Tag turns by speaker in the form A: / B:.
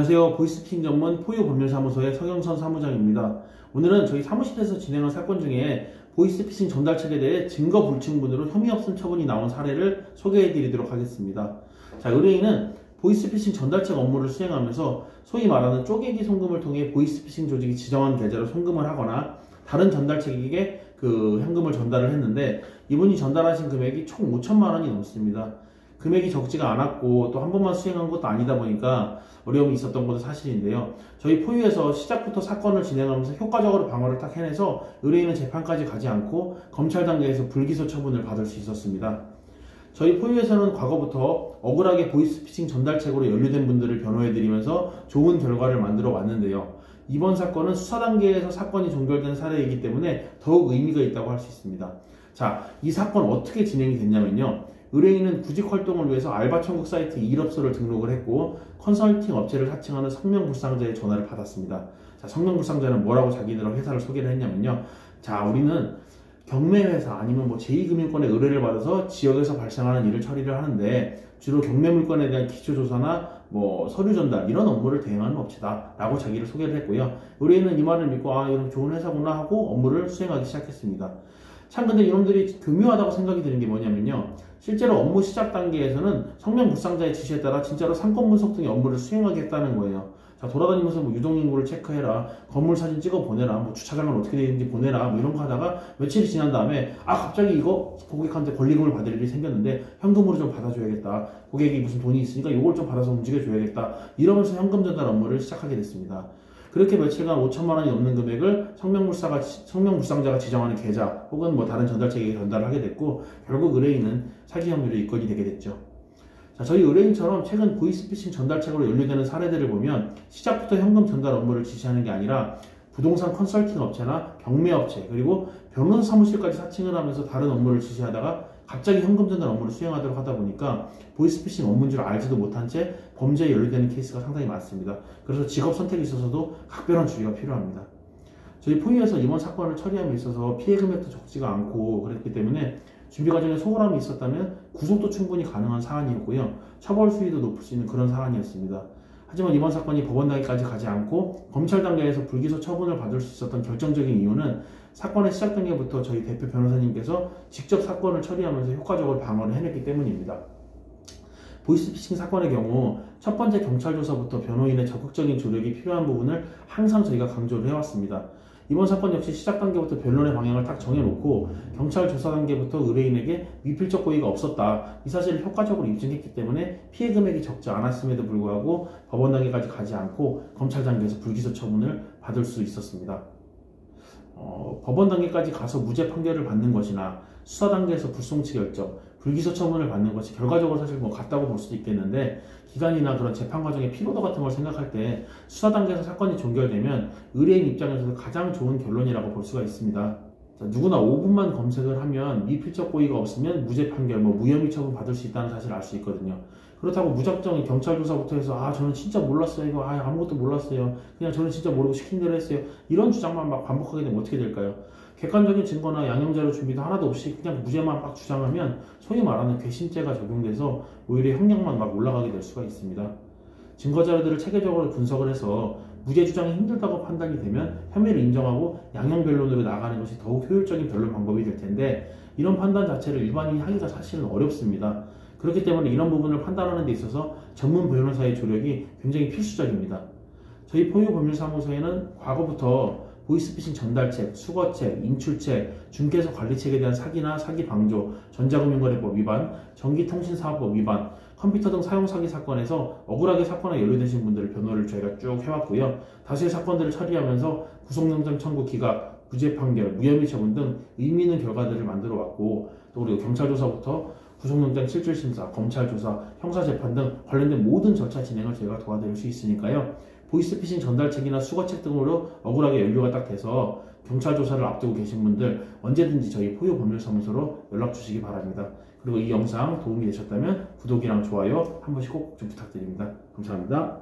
A: 안녕하세요. 보이스피싱 전문 포유법률사무소의 서경선 사무장입니다. 오늘은 저희 사무실에서 진행한 사건 중에 보이스피싱 전달책에 대해 증거 불충분으로 혐의 없음 처분이 나온 사례를 소개해 드리도록 하겠습니다. 자, 의뢰인은 보이스피싱 전달책 업무를 수행하면서 소위 말하는 쪼개기 송금을 통해 보이스피싱 조직이 지정한 계좌로 송금을 하거나 다른 전달책에게 그 현금을 전달을 했는데, 이분이 전달하신 금액이 총 5천만 원이 넘습니다. 금액이 적지가 않았고 또 한 번만 수행한 것도 아니다 보니까 어려움이 있었던 것도 사실인데요. 저희 포유에서 시작부터 사건을 진행하면서 효과적으로 방어를 딱 해내서 의뢰인은 재판까지 가지 않고 검찰 단계에서 불기소 처분을 받을 수 있었습니다. 저희 포유에서는 과거부터 억울하게 보이스피싱 전달책으로 연루된 분들을 변호해드리면서 좋은 결과를 만들어 왔는데요. 이번 사건은 수사 단계에서 사건이 종결된 사례이기 때문에 더욱 의미가 있다고 할 수 있습니다. 자, 이 사건 어떻게 진행이 됐냐면요. 의뢰인은 구직 활동을 위해서 알바 천국 사이트 일업소를 등록을 했고 컨설팅 업체를 사칭하는 성명불상자의 전화를 받았습니다. 자, 성명불상자는 뭐라고 자기들 회사를 소개를 했냐면요. 자, 우리는 경매회사 아니면 제2금융권의 의뢰를 받아서 지역에서 발생하는 일을 처리를 하는데 주로 경매물건에 대한 기초조사나 서류 전달 이런 업무를 대행하는 업체다 라고 자기를 소개를 했고요. 의뢰인은 이 말을 믿고 이런 좋은 회사구나 하고 업무를 수행하기 시작했습니다. 참 근데 이놈들이 교묘하다고 생각이 드는 게 뭐냐면요. 실제로 업무 시작 단계에서는 성명불상자의 지시에 따라 진짜로 상권 분석 등의 업무를 수행하겠다는 거예요. 자, 돌아다니면서 유동인구를 체크해라, 건물 사진 찍어 보내라, 주차장은 어떻게 되어 있는지 보내라, 이런 거 하다가 며칠이 지난 다음에 갑자기 이거 고객한테 권리금을 받을 일이 생겼는데 현금으로 좀 받아줘야겠다. 고객이 무슨 돈이 있으니까 이걸 좀 받아서 움직여줘야겠다. 이러면서 현금 전달 업무를 시작하게 됐습니다. 그렇게 며칠간 5천만 원이 넘는 금액을 성명불상자가 지정하는 계좌 혹은 다른 전달책에게 전달을 하게 됐고, 결국 의뢰인은 사기 혐의로 입건이 되게 됐죠. 자, 저희 의뢰인처럼 최근 보이스피싱 전달책으로 연루되는 사례들을 보면 시작부터 현금 전달 업무를 지시하는 게 아니라 부동산 컨설팅 업체나 경매업체 그리고 변호사 사무실까지 사칭을 하면서 다른 업무를 지시하다가 갑자기 현금 전달 업무를 수행하도록 하다 보니까 보이스피싱 업무인 줄 알지도 못한 채 범죄에 연루되는 케이스가 상당히 많습니다. 그래서 직업 선택에 있어서도 각별한 주의가 필요합니다. 저희 포유에서 이번 사건을 처리함에 있어서 피해 금액도 적지가 않고 그랬기 때문에 준비 과정에 소홀함이 있었다면 구속도 충분히 가능한 사안이었고요. 처벌 수위도 높을 수 있는 그런 사안이었습니다. 하지만 이번 사건이 법원 단계까지 가지 않고 검찰 단계에서 불기소 처분을 받을 수 있었던 결정적인 이유는 사건의 시작 단계부터 저희 대표 변호사님께서 직접 사건을 처리하면서 효과적으로 방어를 해냈기 때문입니다. 보이스피싱 사건의 경우 첫 번째 경찰 조사부터 변호인의 적극적인 조력이 필요한 부분을 항상 저희가 강조를 해왔습니다. 이번 사건 역시 시작 단계부터 변론의 방향을 딱 정해놓고 경찰 조사 단계부터 의뢰인에게 미필적 고의가 없었다, 이 사실을 효과적으로 입증했기 때문에 피해 금액이 적지 않았음에도 불구하고 법원 단계까지 가지 않고 검찰 단계에서 불기소 처분을 받을 수 있었습니다. 법원 단계까지 가서 무죄 판결을 받는 것이나 수사 단계에서 불송치 결정, 불기소 처분을 받는 것이 결과적으로 사실 같다고 볼 수도 있겠는데, 기간이나 그런 재판 과정의 피로도 같은 걸 생각할 때 수사 단계에서 사건이 종결되면 의뢰인 입장에서도 가장 좋은 결론이라고 볼 수가 있습니다. 자, 누구나 5분만 검색을 하면 미필적 고의가 없으면 무죄 판결, 무혐의 처분 받을 수 있다는 사실을 알 수 있거든요. 그렇다고 무작정 경찰 조사부터 해서 저는 진짜 몰랐어요, 이거 아무것도 몰랐어요, 그냥 저는 진짜 모르고 시킨 대로 했어요, 이런 주장만 반복하게 되면 어떻게 될까요? 객관적인 증거나 양형자료 준비도 하나도 없이 그냥 무죄만 주장하면 소위 말하는 괘씸죄가 적용돼서 오히려 형량만 올라가게 될 수가 있습니다. 증거자료들을 체계적으로 분석을 해서 무죄 주장이 힘들다고 판단이 되면 혐의를 인정하고 양형 변론으로 나가는 것이 더욱 효율적인 변론 방법이 될 텐데, 이런 판단 자체를 일반인이 하기가 사실은 어렵습니다. 그렇기 때문에 이런 부분을 판단하는 데 있어서 전문 변호사의 조력이 굉장히 필수적입니다. 저희 포유법률사무소에는 과거부터 보이스피싱 전달책, 수거책, 인출책, 중개소 관리책에 대한 사기나 사기 방조, 전자금융거래법 위반, 전기통신사업법 위반, 컴퓨터 등 사용 사기 사건에서 억울하게 사건에 연루되신 분들을 변호를 저희가 쭉 해왔고요. 다수의 사건들을 처리하면서 구속영장 청구 기각, 무죄 판결, 무혐의 처분 등 의미 있는 결과들을 만들어 왔고, 또 그리고 경찰 조사부터 구속영장 실질심사, 검찰 조사, 형사재판 등 관련된 모든 절차 진행을 저희가 도와드릴 수 있으니까요. 보이스피싱 전달책이나 수거책 등으로 억울하게 연루가 딱 돼서 경찰 조사를 앞두고 계신 분들 언제든지 저희 포유법률사무소로 연락 주시기 바랍니다. 그리고 이 영상 도움이 되셨다면 구독이랑 좋아요 한 번씩 꼭 좀 부탁드립니다. 감사합니다.